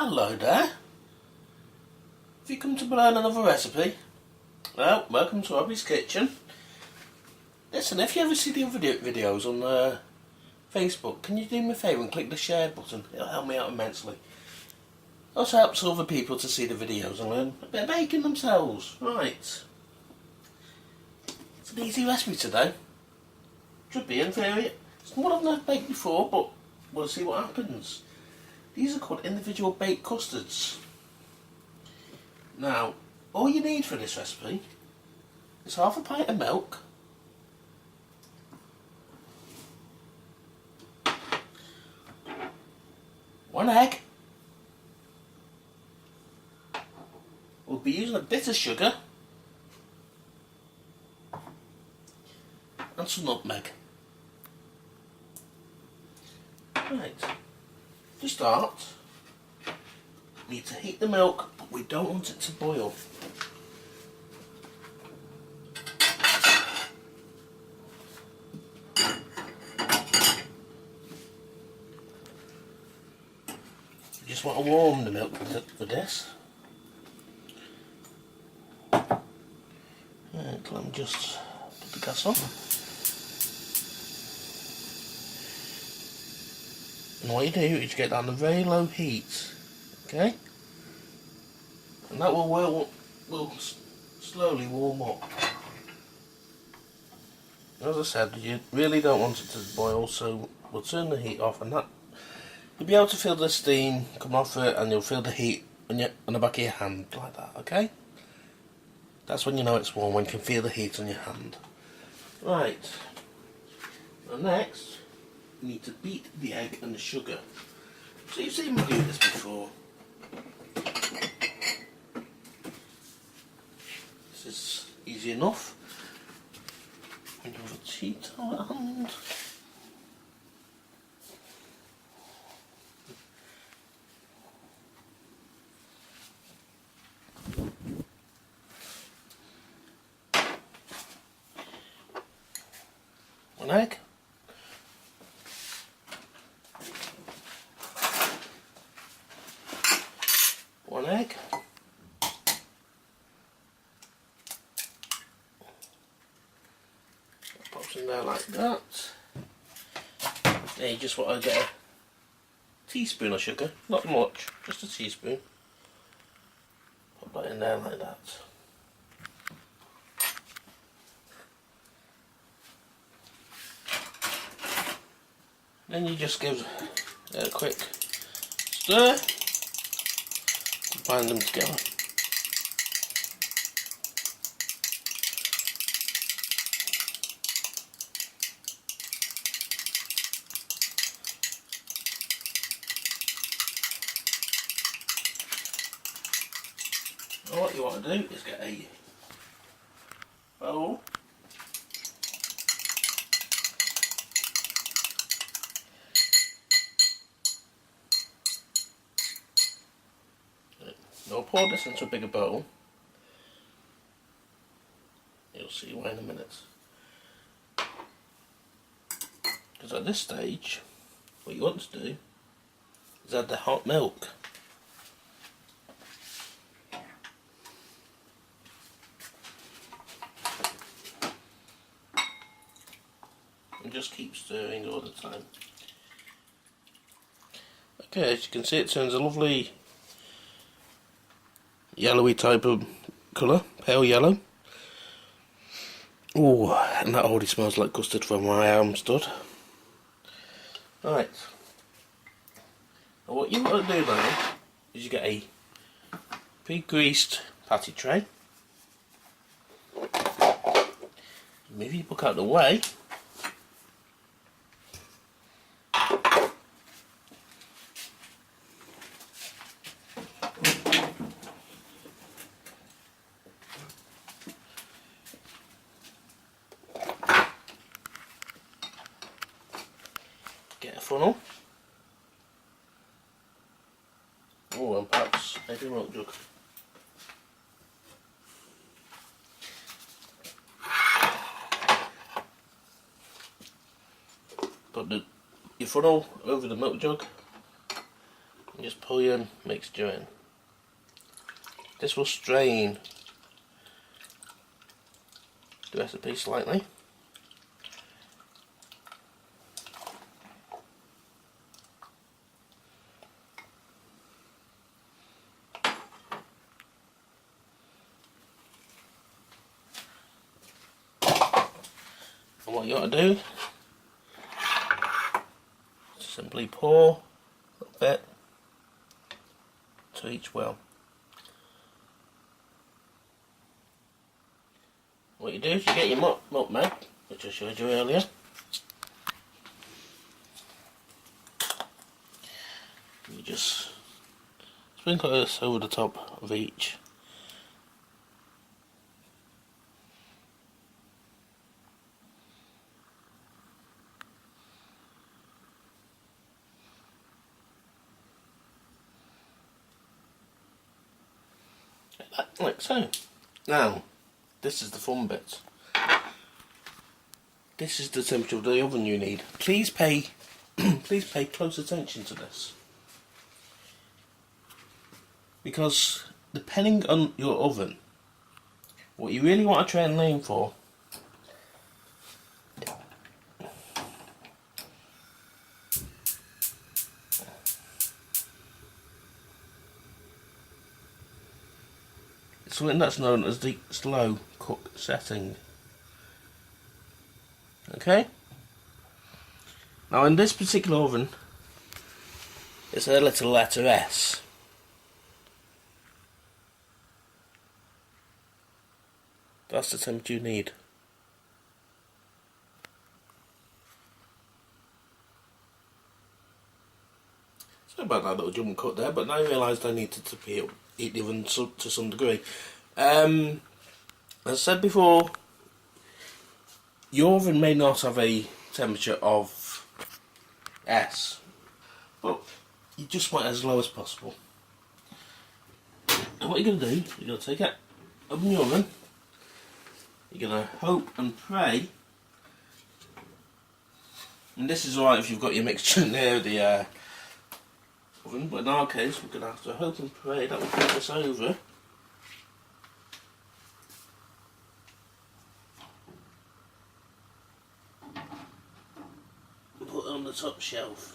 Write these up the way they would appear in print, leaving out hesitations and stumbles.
Hello there. Have you come to learn another recipe? Well, welcome to Robbie's kitchen. Listen, if you ever see the other videos on Facebook, can you do me a favour and click the share button? It'll help me out immensely. Also helps other people to see the videos and learn a bit of baking themselves. Right. It's an easy recipe today. Should be in theory. It's more than I've baked before, but we'll see what happens. These are called individual baked custards. Now, all you need for this recipe is half a pint of milk, one egg. We'll be using a bit of sugar and some nutmeg. Right, to start, we need to heat the milk, but we don't want it to boil. You just want to warm the milk for this. Right, let me just put the gas on. And what you do is you get down to very low heat, okay? And that will slowly warm up. As I said, you really don't want it to boil, so we'll turn the heat off, and that you'll be able to feel the steam come off it, and you'll feel the heat on the back of your hand, like that, okay? That's when you know it's warm, when you can feel the heat on your hand. Right. And next, you need to beat the egg and the sugar. So you've seen me do this before. This is easy enough. And you have a tea towel at hand. One egg. One egg. That pops in there like that. Now you just want to get a teaspoon of sugar, not much, just a teaspoon. Pop that in there like that. Then you just give it a quick stir. Bind them together. And what you want to do is get a bowl. Now I'll pour this into a bigger bowl. You'll see why in a minute. Because at this stage, what you want to do is add the hot milk. And just keep stirring all the time. Okay, as you can see, it turns a lovely yellowy type of colour, pale yellow. Oh, and that already smells like custard from where I am stood. Right. Now what you want to do now is you get a pre-greased patty tray. Move your book out of the way. Get a funnel. Oh, and perhaps maybe a milk jug. Put your funnel over the milk jug Just pour your mixture in. This will strain the recipe slightly. And what you got to do is simply pour a little bit to each well. What you do is you get your milk mag, which I showed you earlier. You just sprinkle this over the top of each. Like so. Now, this is the fun bit. This is the temperature of the oven you need. Please pay please pay close attention to this. Because depending on your oven, what you really want to try and aim for is something that's known as the slow cook setting. Okay? Now in this particular oven, it's a little letter S. That's the temperature you need. Sorry about that little jump cut there, but now I realised I needed to heat the oven to some degree. As I said before, your oven may not have a temperature of S, but you just want it as low as possible. And what you're going to do, you're going to take it, open your oven, you're going to hope and pray, and this is alright if you've got your mixture near the oven, but in our case we're going to have to hope and pray that we put this over. And put it on the top shelf.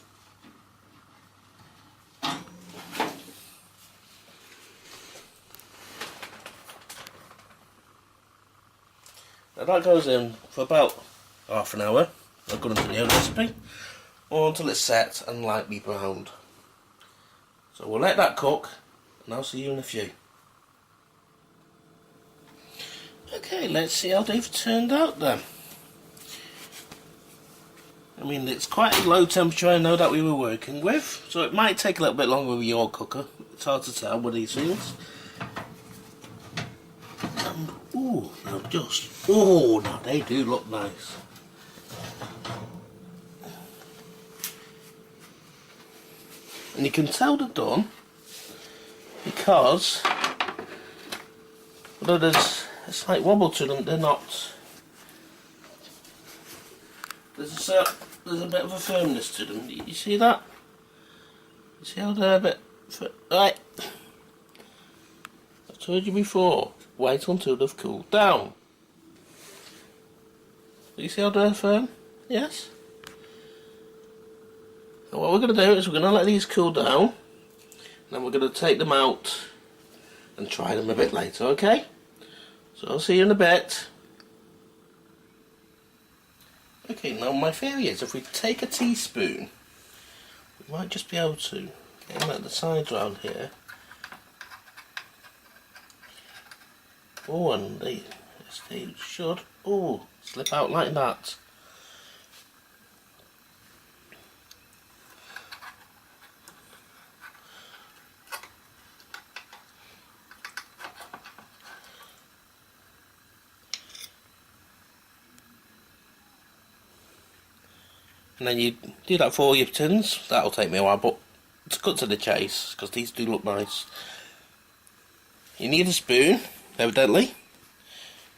Now that goes in for about half an hour, according to the old recipe, or until it's set and lightly browned. So we'll let that cook, and I'll see you in a few. Okay, let's see how they've turned out then. I mean, it's quite a low temperature, I know, that we were working with, so it might take a little bit longer with your cooker. It's hard to tell with these things. Ooh, now they do look nice. And you can tell they're done because although there's a slight wobble to them, they're not. There's a bit of a firmness to them. You see that? You see how they're a bit right? I've told you before. Wait until they've cooled down. You see how they're firm? Yes? And what we're going to do is we're going to let these cool down, and then we're going to take them out and try them a bit later, okay? So I'll see you in a bit. Okay, now my theory is if we take a teaspoon, we might just be able to get them at the sides round here. Oh, and they should slip out like that. And then you do that for all your tins. That'll take me a while, but to cut to the chase, because these do look nice, you need a spoon, evidently,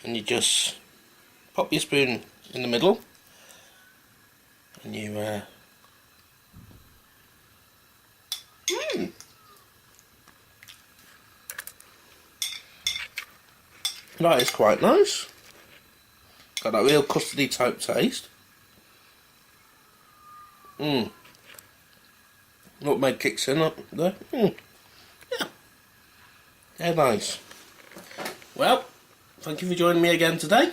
and you just pop your spoon in the middle, and you That is quite nice. Got that real custardy type taste. Nutmeg kicks in up there. Yeah. Yeah, nice. Well, thank you for joining me again today.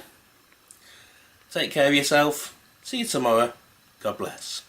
Take care of yourself. See you tomorrow. God bless.